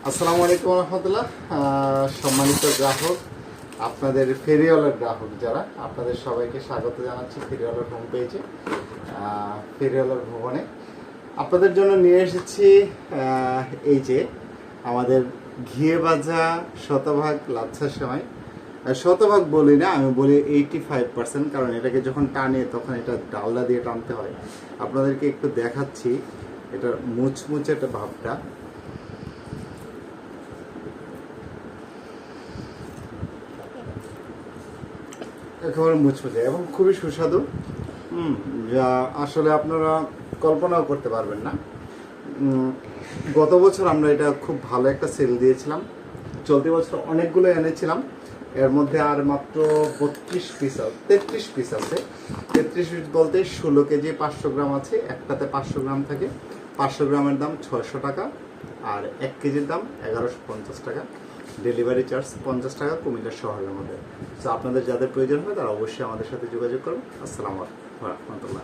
আসসালামু আলাইকুম রহমতুল্লাহ। সম্মানিত গ্রাহক, আপনাদের ফেরিওয়ালার গ্রাহক যারা, আপনাদের সবাইকে স্বাগত জানাচ্ছি ফেরিওয়ালার হোম পেজে, ফেরিওয়ালার ভবনে। আপনাদের জন্য নিয়ে এসেছি এই যে আমাদের ঘিয়ে ভাজা শতভাগ লাচ্ছা সেমাই। শতভাগ বলি না, আমি বলি 85%, কারণ এটাকে যখন টানে তখন এটা ডালডা দিয়ে টানতে হয়। আপনাদেরকে একটু দেখাচ্ছি এটা মুচমুচে একটা ভাবটা। একেবারে মুচমুচে এবং খুবই সুস্বাদু, যা আসলে আপনারা কল্পনাও করতে পারবেন না। গত বছর আমরা এটা খুব ভালো একটা সেল দিয়েছিলাম, চলতি বছর অনেকগুলো এনেছিলাম, এর মধ্যে আর মাত্র 33 পিস আছে। 33 পিস বলতে 16 কেজি 500 গ্রাম আছে, একটাতে 500 গ্রাম থাকে। 500 গ্রামের দাম 600 টাকা, আর 1 কেজির দাম 1150 টাকা। ডেলিভারি চার্জ 50 টাকা কুমিল্লা শহরের মধ্যে। তো আপনাদের যাদের প্রয়োজন হয় তারা অবশ্যই আমাদের সাথে যোগাযোগ করুন। আসসালামু আলাইকুম রহমতুল্লাহ।